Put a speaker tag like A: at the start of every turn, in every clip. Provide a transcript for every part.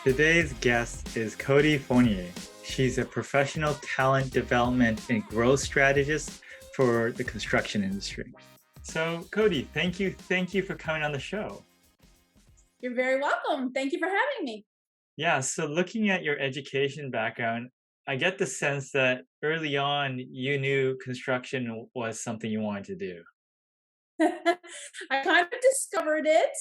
A: Today's guest is Coty Fournier. She's a professional talent development and growth strategist for the construction industry. So, Coty, thank you for coming on the show.
B: You're very welcome. Thank you for having me.
A: Yeah, so looking at your education background, I get the sense that early on you knew construction was something you wanted to do.
B: I kind of discovered it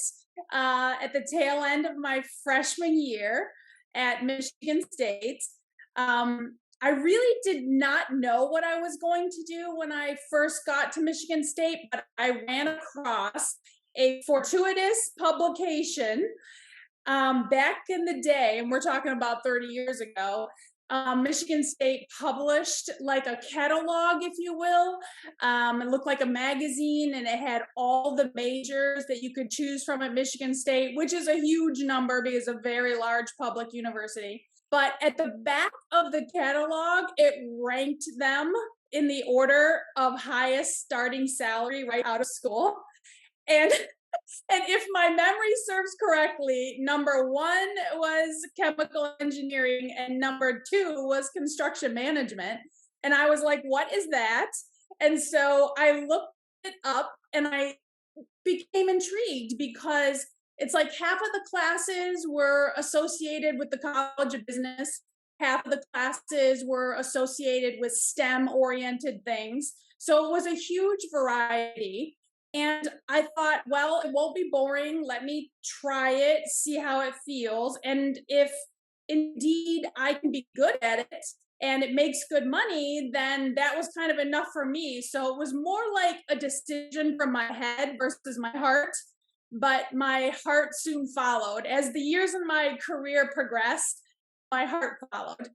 B: at the tail end of my freshman year at Michigan State. I really did not know what I was going to do when I first got to Michigan State, but I ran across a fortuitous publication back in the day, and we're talking about 30 years ago. Michigan State published like a catalog, if you will. It looked like a magazine, and it had all the majors that you could choose from at Michigan State, which is a huge number because it's a very large public university. But at the back of the catalog, it ranked them in the order of highest starting salary right out of school. And and if my memory serves correctly, number one was chemical engineering and number two was construction management. And I was like, what is that? And so I looked it up and I became intrigued because it's like half of the classes were associated with the College of Business, half of the classes were associated with STEM oriented things. So it was a huge variety. And I thought, well, it won't be boring. Let me try it, see how it feels. And if indeed I can be good at it and it makes good money, then that was kind of enough for me. So it was more like a decision from my head versus my heart. But my heart soon followed. As the years in my career progressed, my heart followed.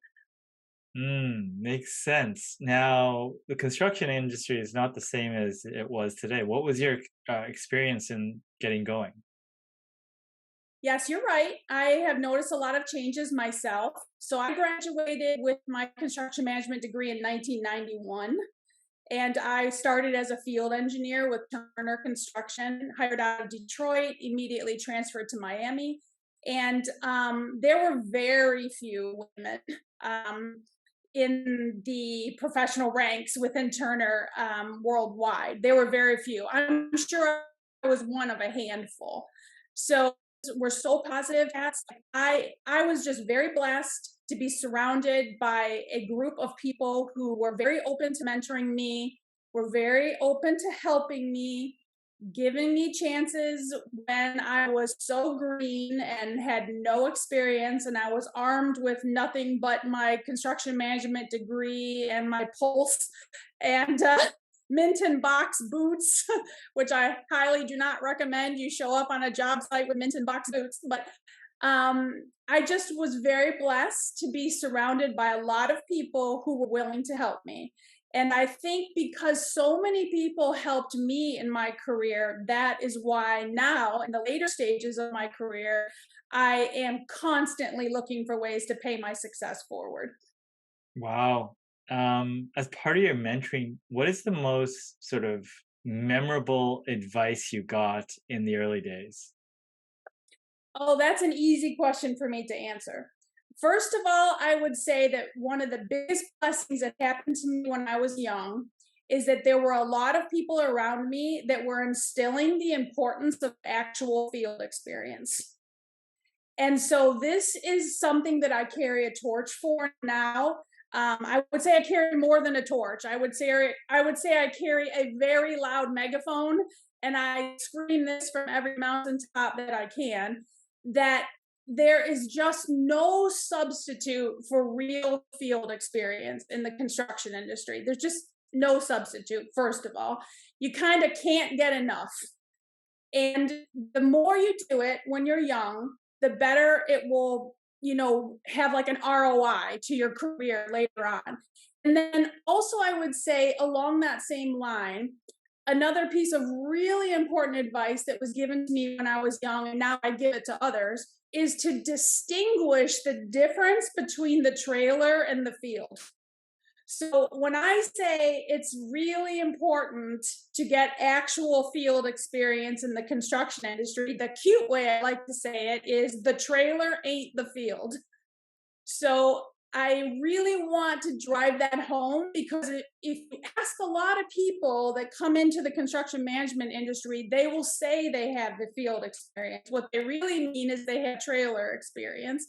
A: Makes sense. Now, the construction industry is not the same as it was today. What was your experience in getting going?
B: Yes, you're right. I have noticed a lot of changes myself. So I graduated with my construction management degree in 1991. And I started as a field engineer with Turner Construction, hired out of Detroit, immediately transferred to Miami. And there were very few women in the professional ranks within Turner worldwide. There were very few. I'm sure I was one of a handful. So we're so positive. I was just very blessed to be surrounded by a group of people who were very open to mentoring me, were very open to helping me, giving me chances when I was so green and had no experience, and I was armed with nothing but my construction management degree and my pulse and mint and box boots, which I highly do not recommend you show up on a job site with mint and box boots. But I just was very blessed to be surrounded by a lot of people who were willing to help me. And I think because so many people helped me in my career, that is why now, in the later stages of my career, I am constantly looking for ways to pay my success forward.
A: Wow. As part of your mentoring, what is the most sort of memorable advice you got in the early days?
B: Oh, that's an easy question for me to answer. First of all, I would say that one of the biggest blessings that happened to me when I was young is that there were a lot of people around me that were instilling the importance of actual field experience. And so this is something that I carry a torch for now. I would say I carry more than a torch. I would say I carry a very loud megaphone, and I scream this from every mountaintop that I can. That there is just no substitute for real field experience in the construction industry. There's just no substitute. First of all, you kind of can't get enough. And the more you do it when you're young, the better it will, have like an ROI to your career later on. And then also, I would say along that same line, another piece of really important advice that was given to me when I was young, and now I give it to others, is to distinguish the difference between the trailer and the field. So when I say it's really important to get actual field experience in the construction industry, the cute way I like to say it is the trailer ain't the field. So I really want to drive that home because if you ask a lot of people that come into the construction management industry, they will say they have the field experience. What they really mean is they have trailer experience.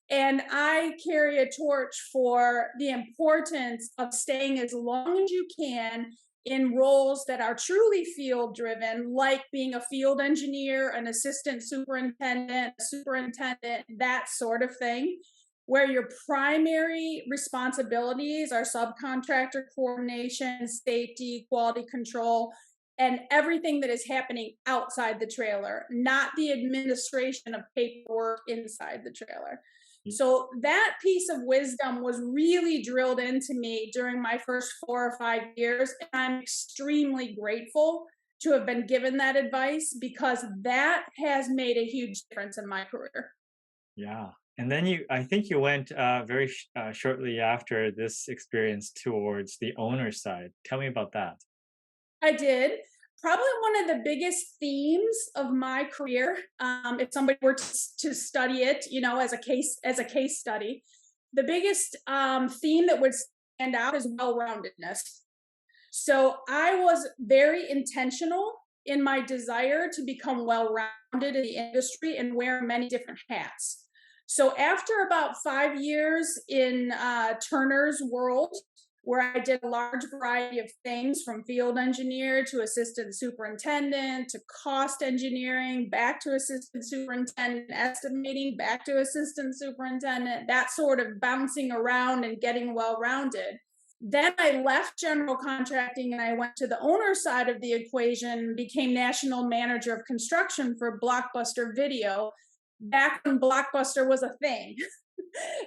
B: And I carry a torch for the importance of staying as long as you can in roles that are truly field driven, like being a field engineer, an assistant superintendent, superintendent, that sort of thing, where your primary responsibilities are subcontractor coordination, safety, quality control, and everything that is happening outside the trailer, not the administration of paperwork inside the trailer. So that piece of wisdom was really drilled into me during my first 4 or 5 years. And I'm extremely grateful to have been given that advice because that has made a huge difference in my career.
A: Yeah. And then I think you went very shortly after this experience towards the owner side. Tell me about that.
B: I did. Probably one of the biggest themes of my career, if somebody were to study it, as a case study, the biggest theme that would stand out is well-roundedness. So I was very intentional in my desire to become well-rounded in the industry and wear many different hats. So after about 5 years in Turner's world, where I did a large variety of things from field engineer to assistant superintendent to cost engineering, back to assistant superintendent, estimating, back to assistant superintendent, that sort of bouncing around and getting well rounded. Then I left general contracting and I went to the owner side of the equation, became national manager of construction for Blockbuster Video, back when Blockbuster was a thing,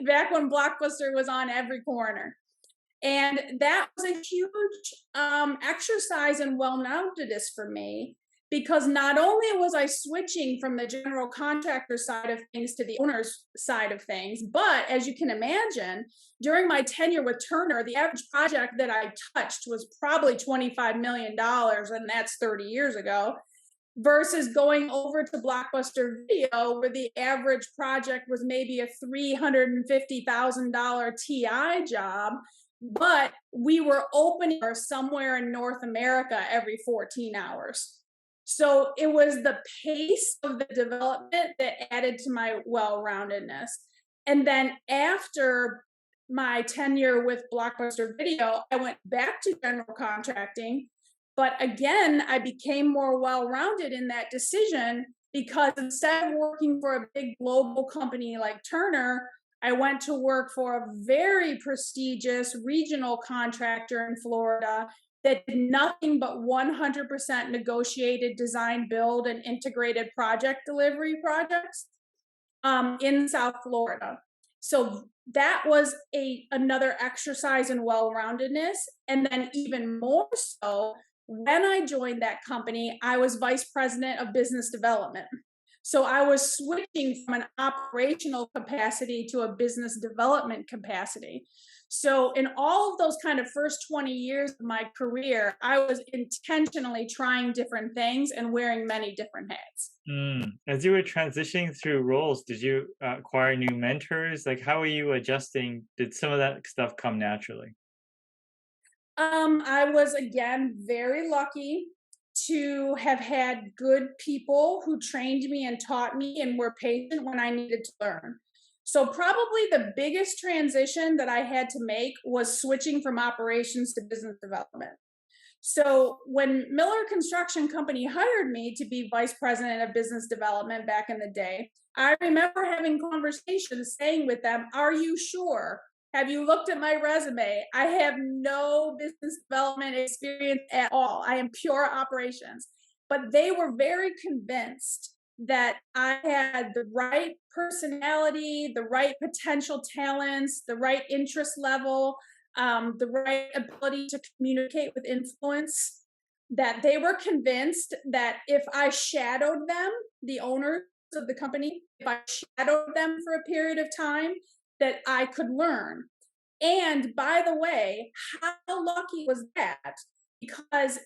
B: back when Blockbuster was on every corner. And that was a huge exercise in well-roundedness for me because not only was I switching from the general contractor side of things to the owner's side of things, but as you can imagine, during my tenure with Turner, the average project that I touched was probably $25 million, and that's 30 years ago, versus going over to Blockbuster Video, where the average project was maybe a $350,000 TI job, but we were opening somewhere in North America every 14 hours. So it was the pace of the development that added to my well-roundedness. And then after my tenure with Blockbuster Video, I went back to general contracting. But again, I became more well-rounded in that decision because instead of working for a big global company like Turner, I went to work for a very prestigious regional contractor in Florida that did nothing but 100% negotiated design, build, and integrated project delivery projects in South Florida. So that was another exercise in well-roundedness. And then even more so, when I joined that company, I was vice president of business development. So I was switching from an operational capacity to a business development capacity. So in all of those kind of first 20 years of my career, I was intentionally trying different things and wearing many different hats.
A: As you were transitioning through roles, did you acquire new mentors? Like, how were you adjusting? Did some of that stuff come naturally?
B: I was again very lucky to have had good people who trained me and taught me and were patient when I needed to learn. So probably the biggest transition that I had to make was switching from operations to business development. So when Miller Construction Company hired me to be vice president of business development back in the day, I remember having conversations saying with them, "Are you sure? Have you looked at my resume? I have no business development experience at all. I am pure operations." But they were very convinced that I had the right personality, the right potential talents, the right interest level, the right ability to communicate with influence, that they were convinced that if I shadowed them, the owners of the company, if I shadowed them for a period of time, that I could learn. And by the way, how lucky was that? Because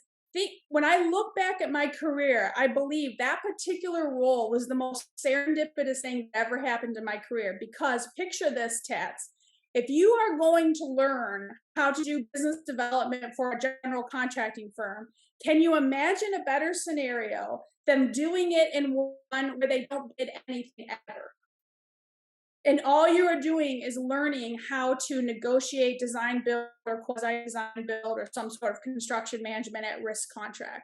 B: when I look back at my career, I believe that particular role was the most serendipitous thing that ever happened in my career. Because picture this, Tats. If you are going to learn how to do business development for a general contracting firm, can you imagine a better scenario than doing it in one where they don't bid anything ever? And all you are doing is learning how to negotiate design build or quasi design build or some sort of construction management at risk contract.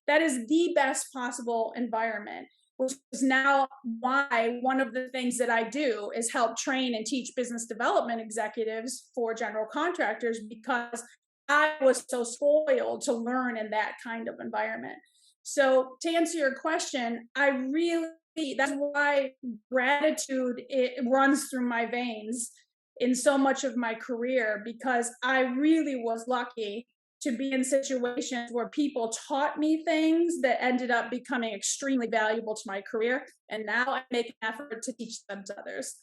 B: That is the best possible environment, which is now why one of the things that I do is help train and teach business development executives for general contractors, because I was so spoiled to learn in that kind of environment. So to answer your question, I really, that's why gratitude, it runs through my veins in so much of my career, because I really was lucky to be in situations where people taught me things that ended up becoming extremely valuable to my career. And now I make an effort to teach them to others.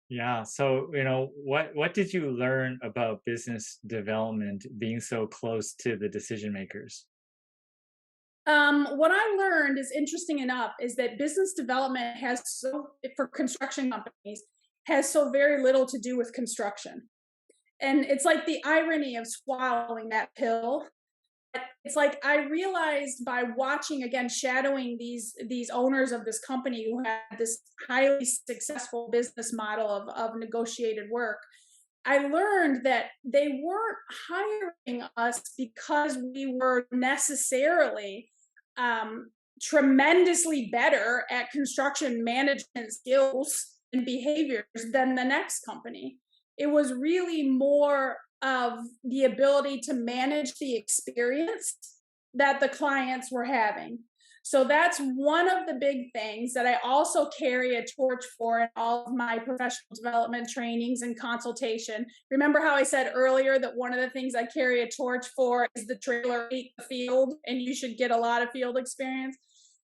A: Yeah. So, what did you learn about business development being so close to the decision makers?
B: What I learned is interesting enough is that business development has for construction companies, has so very little to do with construction. And it's like the irony of swallowing that pill. It's like I realized by watching, again, shadowing these owners of this company who had this highly successful business model of negotiated work. I learned that they weren't hiring us because we were necessarily tremendously better at construction management skills and behaviors than the next company. It was really more of the ability to manage the experience that the clients were having. So that's one of the big things that I also carry a torch for in all of my professional development trainings and consultation. Remember how I said earlier that one of the things I carry a torch for is the trailer ate the field, and you should get a lot of field experience?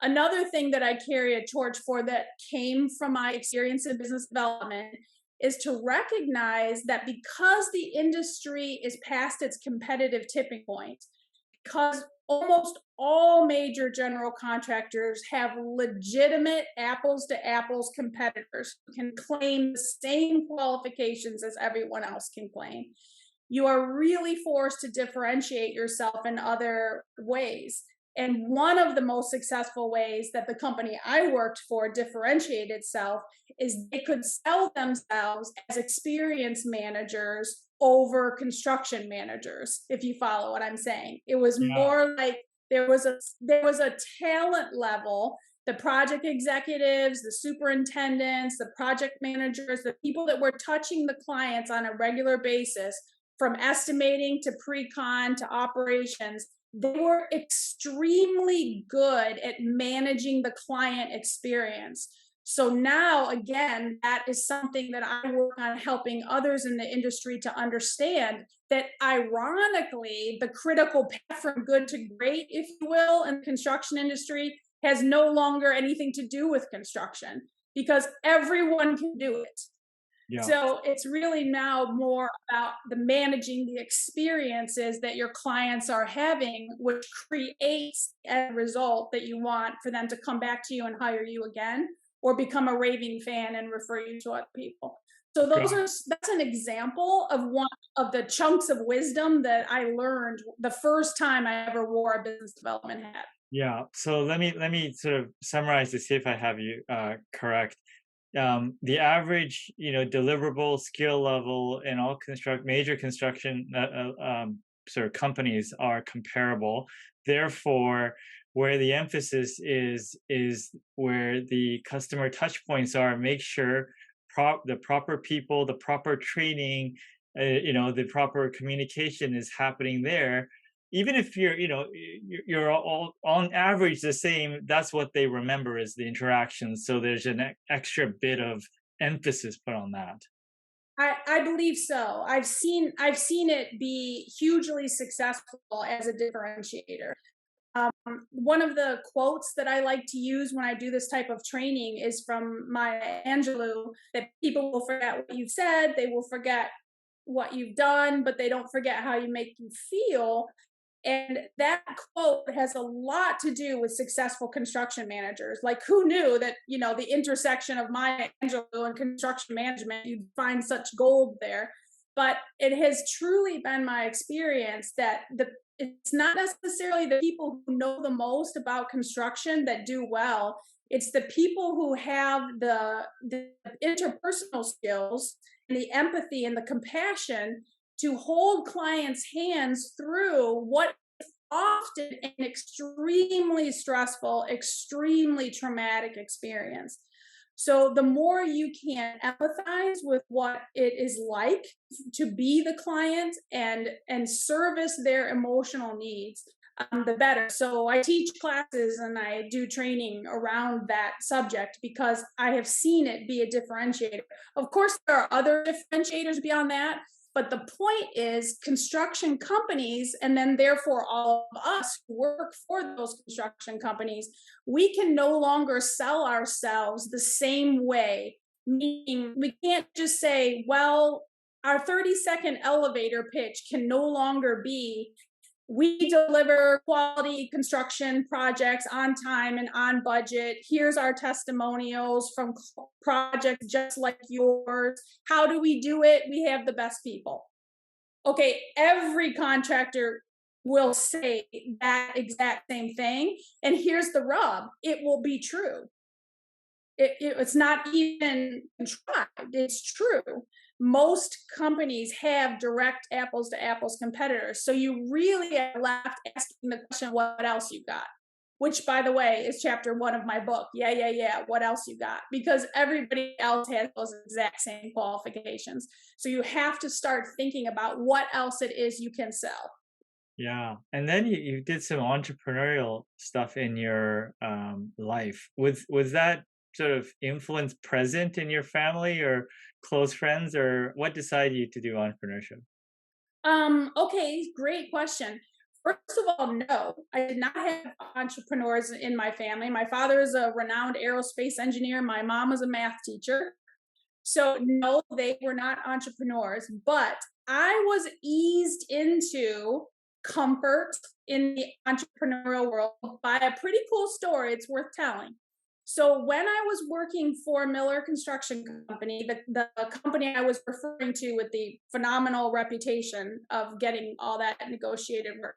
B: Another thing that I carry a torch for that came from my experience in business development is to recognize that because the industry is past its competitive tipping point, because almost all major general contractors have legitimate apples to apples competitors who can claim the same qualifications as everyone else can claim, you are really forced to differentiate yourself in other ways. And one of the most successful ways that the company I worked for differentiated itself is they could sell themselves as experienced managers over construction managers, if you follow what I'm saying. It was
A: Yeah.
B: more like there was a talent level, the project executives, the superintendents, the project managers, the people that were touching the clients on a regular basis, from estimating to pre-con to operations, they were extremely good at managing the client experience. So now, again, that is something that I work on helping others in the industry to understand, that ironically, the critical path from good to great, if you will, in the construction industry has no longer anything to do with construction, because everyone can do it.
A: Yeah.
B: So it's really now more about the managing the experiences that your clients are having, which creates a result that you want for them to come back to you and hire you again, or become a raving fan and refer you to other people. So that's an example of one of the chunks of wisdom that I learned the first time I ever wore a business development hat.
A: Yeah. So let me sort of summarize to see if I have you correct. The average, deliverable skill level in all major construction sort of companies are comparable. Therefore, where the emphasis is where the customer touch points are. Make sure the proper people, the proper training, the proper communication is happening there. Even if you're all on average the same, that's what they remember is the interaction. So there's an extra bit of emphasis put on that.
B: I believe so. I've seen it be hugely successful as a differentiator. One of the quotes that I like to use when I do this type of training is from Maya Angelou, that people will forget what you've said, they will forget what you've done, but they don't forget how you make you feel. And that quote has a lot to do with successful construction managers. Like, who knew that, the intersection of Maya Angelou and construction management, you'd find such gold there. But it has truly been my experience that it's not necessarily the people who know the most about construction that do well. It's the people who have the interpersonal skills and the empathy and the compassion to hold clients' hands through what often an extremely stressful, extremely traumatic experience. So the more you can empathize with what it is like to be the client and service their emotional needs, the better. So I teach classes and I do training around that subject because I have seen it be a differentiator. Of course, there are other differentiators beyond that, but the point is construction companies, and then therefore all of us who work for those construction companies, we can no longer sell ourselves the same way. Meaning we can't just say, well, our 30-second elevator pitch can no longer be, we deliver quality construction projects on time and on budget. Here's our testimonials from projects just like yours. How do we do it? We have the best people. Okay, every contractor will say that exact same thing. And here's the rub, it will be true. It's not even tried, it's true. Most companies have direct apples to apples competitors. So you really are left asking the question, what else you got? Which, by the way, is chapter 1 of my book. Yeah. What else you got? Because everybody else has those exact same qualifications. So you have to start thinking about what else it is you can sell.
A: Yeah. And then you did some entrepreneurial stuff in your life. Was that sort of influence present in your family or close friends, or what decided you to do entrepreneurship?
B: Okay, great question. First of all, no, I did not have entrepreneurs in my family. My father is a renowned aerospace engineer. My mom was a math teacher. So no, they were not entrepreneurs, but I was eased into comfort in the entrepreneurial world by a pretty cool story. It's worth telling. So when I was working for Miller Construction Company, the company I was referring to with the phenomenal reputation of getting all that negotiated work,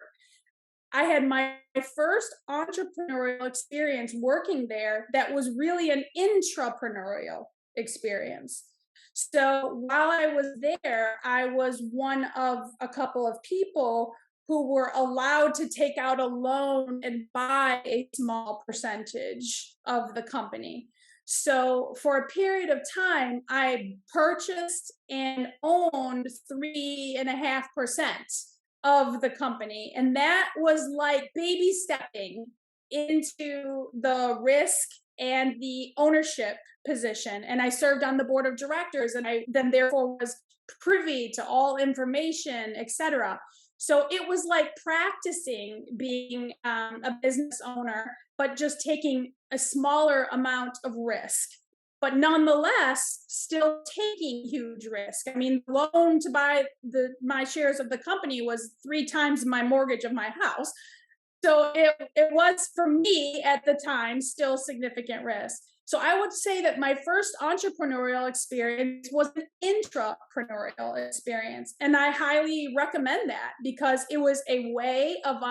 B: I had my first entrepreneurial experience working there that was really an intrapreneurial experience. So while I was there, I was one of a couple of people who were allowed to take out a loan and buy a small percentage of the company. So for a period of time, I purchased and owned 3.5% of the company. And that was like baby stepping into the risk and the ownership position. And I served on the board of directors, and I then therefore was privy to all information, etc. So it was like practicing being a business owner, but just taking a smaller amount of risk, but nonetheless still taking huge risk. I mean, the loan to buy my shares of the company was 3 times my mortgage of my house. So it was, for me at the time, still significant risk. So I would say that my first entrepreneurial experience was an intrapreneurial experience. And I highly recommend that because it was a way of,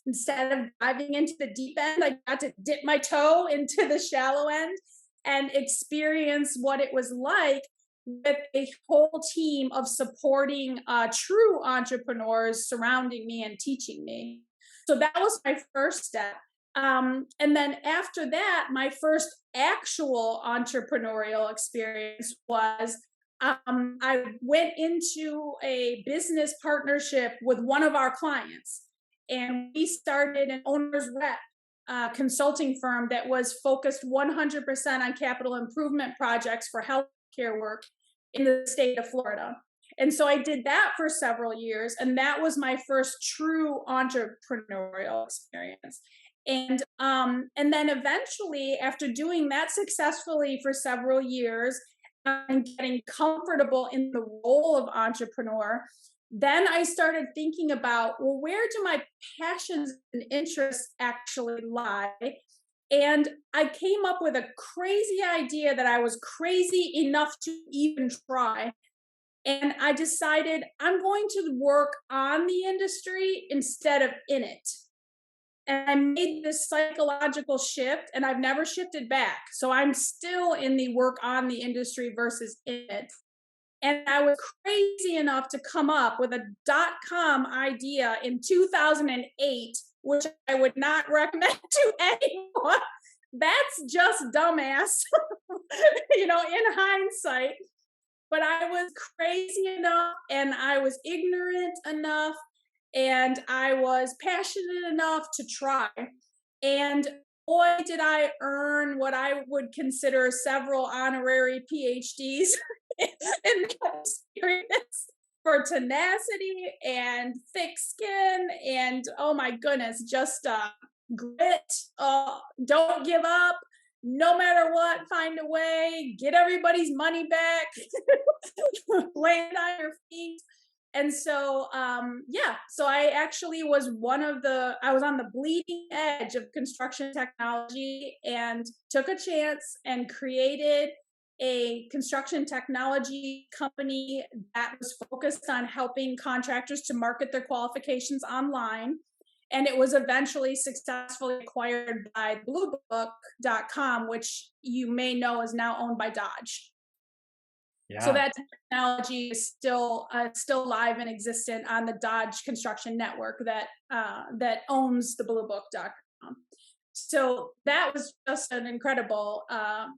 B: instead of diving into the deep end, I got to dip my toe into the shallow end and experience what it was like with a whole team of supporting true entrepreneurs surrounding me and teaching me. So that was my first step. And then after that, my first actual entrepreneurial experience was I went into a business partnership with one of our clients, and we started an owner's rep consulting firm that was focused 100% on capital improvement projects for healthcare work in the state of Florida. And so I did that for several years, and that was my first true entrepreneurial experience. And then eventually, after doing that successfully for several years, and getting comfortable in the role of entrepreneur, then I started thinking about, well, where do my passions and interests actually lie? And I came up with a crazy idea that I was crazy enough to even try. And I decided I'm going to work on the industry instead of in it. And I made this psychological shift and I've never shifted back. So I'm still in the work on the industry versus in it. And I was crazy enough to come up with a .com idea in 2008, which I would not recommend to anyone. That's just dumbass, in hindsight. But I was crazy enough and I was ignorant enough and I was passionate enough to try. And boy, did I earn what I would consider several honorary PhDs in that experience for tenacity and thick skin and oh my goodness, just grit. Don't give up. No matter what, find a way, get everybody's money back, land on your feet. And so, so I actually was I was on the bleeding edge of construction technology and took a chance and created a construction technology company that was focused on helping contractors to market their qualifications online. And it was eventually successfully acquired by bluebook.com, which you may know is now owned by Dodge.
A: Yeah.
B: So that technology is still live and existent on the Dodge construction network that owns the bluebook.com. So that was just an incredible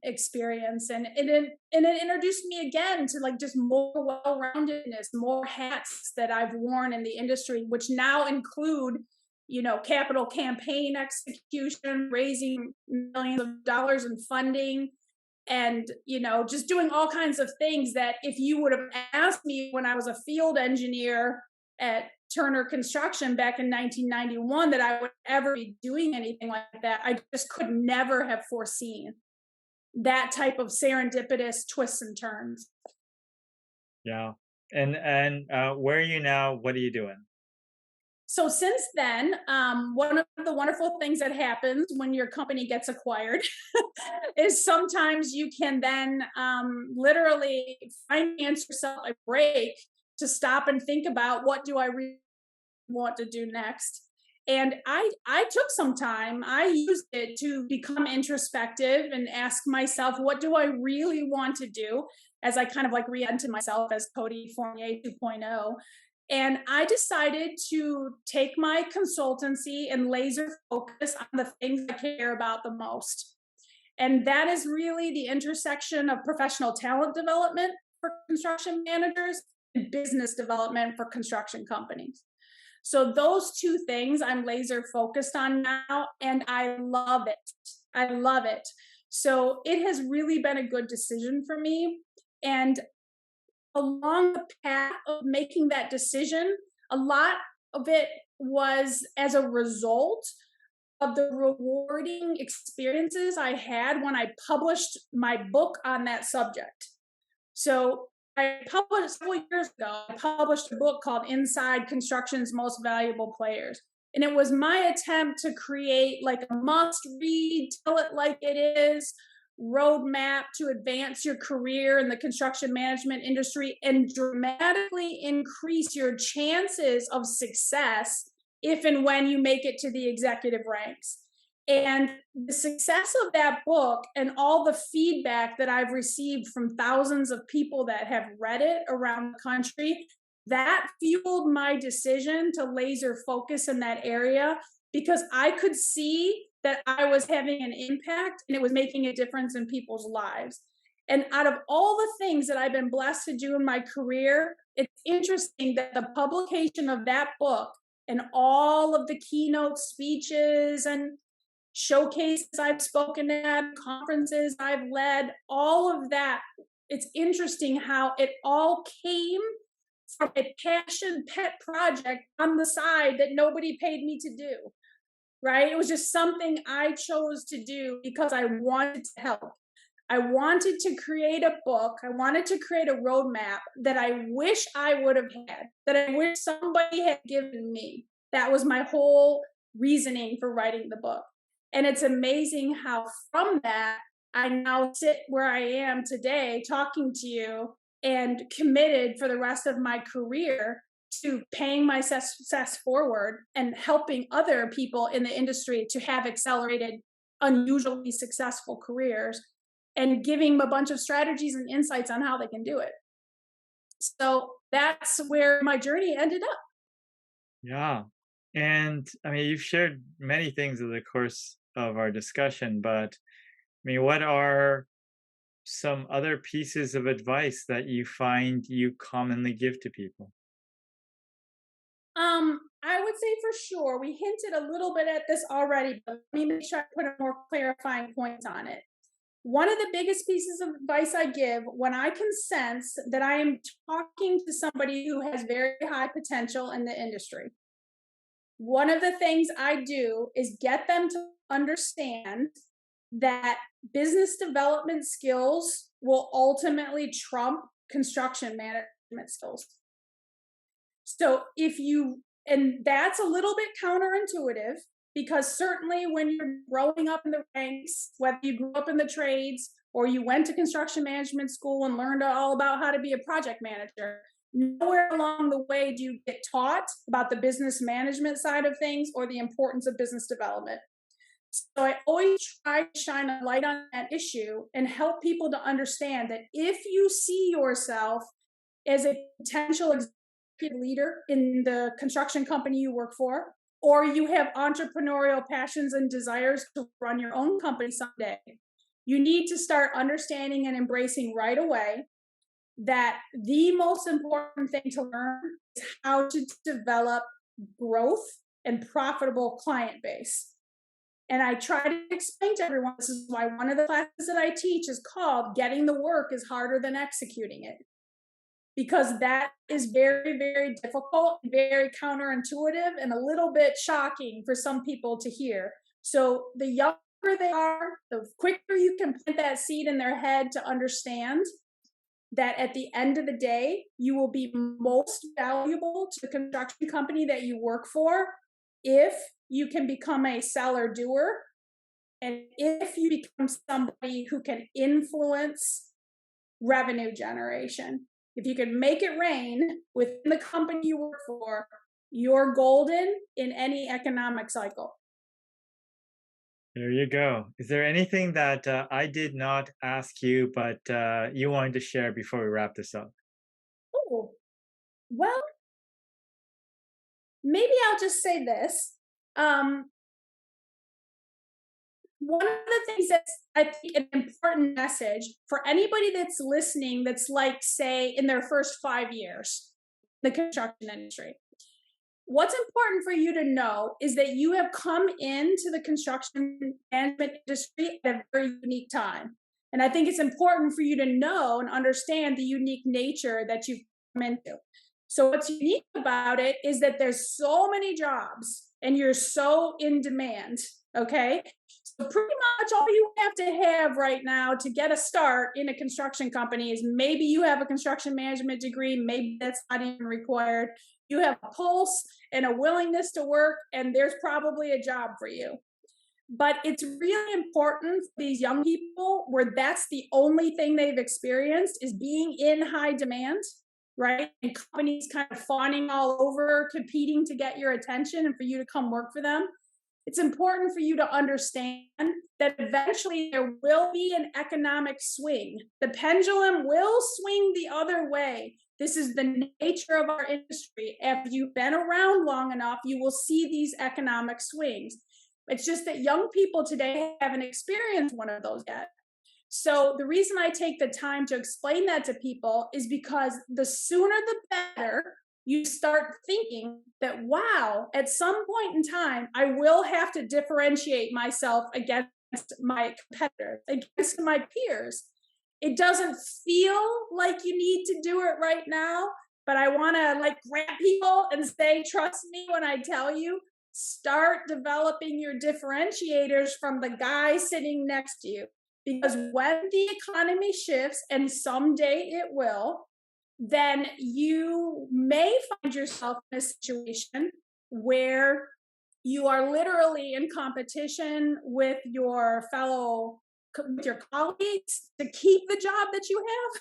B: experience, and it introduced me again to like just more well-roundedness, more hats that I've worn in the industry, which now include capital campaign execution, raising millions of dollars in funding, and just doing all kinds of things that if you would have asked me when I was a field engineer at Turner Construction back in 1991 that I would ever be doing anything like that, I just could never have foreseen that type of serendipitous twists and turns.
A: Yeah. And where are you now? What are you doing?
B: So since then, one of the wonderful things that happens when your company gets acquired is sometimes you can then literally finance yourself a break to stop and think about what do I really want to do next. And I took some time. I used it to become introspective and ask myself, what do I really want to do? As I kind of like reinvented myself as Coty Fournier 2.0. And I decided to take my consultancy and laser focus on the things I care about the most. And that is really the intersection of professional talent development for construction managers and business development for construction companies. So those two things I'm laser focused on now, and I love it. I love it. So it has really been a good decision for me. And along the path of making that decision, a lot of it was as a result of the rewarding experiences I had when I published my book on that subject. So I published several years ago, I published a book called Inside Construction's Most Valuable Players. And it was my attempt to create like a must read, tell it like it is, roadmap to advance your career in the construction management industry and dramatically increase your chances of success if and when you make it to the executive ranks. And the success of that book and all the feedback that I've received from thousands of people that have read it around the country, that fueled my decision to laser focus in that area because I could see that I was having an impact and it was making a difference in people's lives. And out of all the things that I've been blessed to do in my career, it's interesting that the publication of that book and all of the keynote speeches and showcases I've spoken at, conferences I've led, all of that, it's interesting how it all came from a passion pet project on the side that nobody paid me to do. Right? It was just something I chose to do because I wanted to help. I wanted to create a book. I wanted to create a roadmap that I wish I would have had, that I wish somebody had given me. That was my whole reasoning for writing the book. And it's amazing how from that, I now sit where I am today talking to you and committed for the rest of my career to paying my success forward and helping other people in the industry to have accelerated, unusually successful careers and giving them a bunch of strategies and insights on how they can do it. So that's where my journey ended up.
A: Yeah. And I mean, you've shared many things in the course of our discussion, but I mean, what are some other pieces of advice that you find you commonly give to people?
B: I would say for sure, we hinted a little bit at this already, but let me make sure I put a more clarifying point on it. One of the biggest pieces of advice I give when I can sense that I am talking to somebody who has very high potential in the industry, one of the things I do is get them to understand that business development skills will ultimately trump construction management skills. So if you, and that's a little bit counterintuitive because certainly when you're growing up in the ranks, whether you grew up in the trades or you went to construction management school and learned all about how to be a project manager, nowhere along the way do you get taught about the business management side of things or the importance of business development. So I always try to shine a light on that issue and help people to understand that if you see yourself as a potential executive leader in the construction company you work for, or you have entrepreneurial passions and desires to run your own company someday, you need to start understanding and embracing right away that the most important thing to learn is how to develop growth and profitable client base. And I try to explain to everyone, this is why one of the classes that I teach is called Getting the Work is Harder Than Executing It. Because that is very, very difficult, very counterintuitive, and a little bit shocking for some people to hear. So the younger they are, the quicker you can plant that seed in their head to understand that at the end of the day, you will be most valuable to the construction company that you work for if you can become a seller doer and if you become somebody who can influence revenue generation. If you can make it rain within the company you work for, you're golden in any economic cycle.
A: There you go. Is there anything that I did not ask you, but you wanted to share before we wrap this up?
B: Oh, well, maybe I'll just say this. One of the things that's, I think, an important message for anybody that's listening that's like, say, in their first 5 years, the construction industry. What's important for you to know is that you have come into the construction management industry at a very unique time. And I think it's important for you to know and understand the unique nature that you've come into. So what's unique about it is that there's so many jobs and you're so in demand, okay? So pretty much all you have to have right now to get a start in a construction company is maybe you have a construction management degree, maybe that's not even required. You have a pulse and a willingness to work, and there's probably a job for you. But it's really important for these young people where that's the only thing they've experienced is being in high demand, right? And companies kind of fawning all over, competing to get your attention and for you to come work for them. It's important for you to understand that eventually there will be an economic swing. The pendulum will swing the other way. This is the nature of our industry. If you've been around long enough, you will see these economic swings. It's just that young people today haven't experienced one of those yet. So the reason I take the time to explain that to people is because the sooner the better you start thinking that, wow, at some point in time, I will have to differentiate myself against my competitors, against my peers. It doesn't feel like you need to do it right now, but I want to like grab people and say, trust me when I tell you, start developing your differentiators from the guy sitting next to you. Because when the economy shifts, and someday it will, then you may find yourself in a situation where you are literally in competition with your colleagues to keep the job that you have.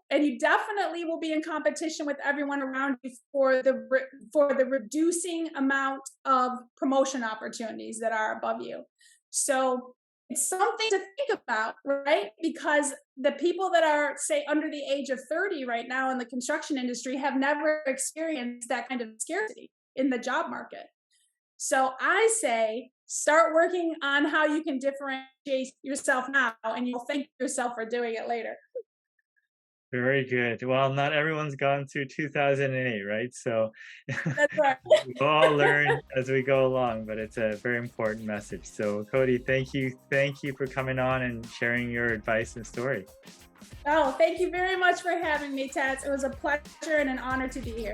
B: And you definitely will be in competition with everyone around you for the reducing amount of promotion opportunities that are above you. So it's something to think about, right? Because the people that are, say, under the age of 30 right now in the construction industry have never experienced that kind of scarcity in the job market. So I say, start working on how you can differentiate yourself now, and you'll thank yourself for doing it later.
A: Very good. Well, not everyone's gone through 2008, right? So
B: That's right.
A: we'll all learn as we go along, but it's a very important message. So Coty, thank you. Thank you for coming on and sharing your advice and story.
B: Oh, thank you very much for having me, Tats. It was a pleasure and an honor to be here.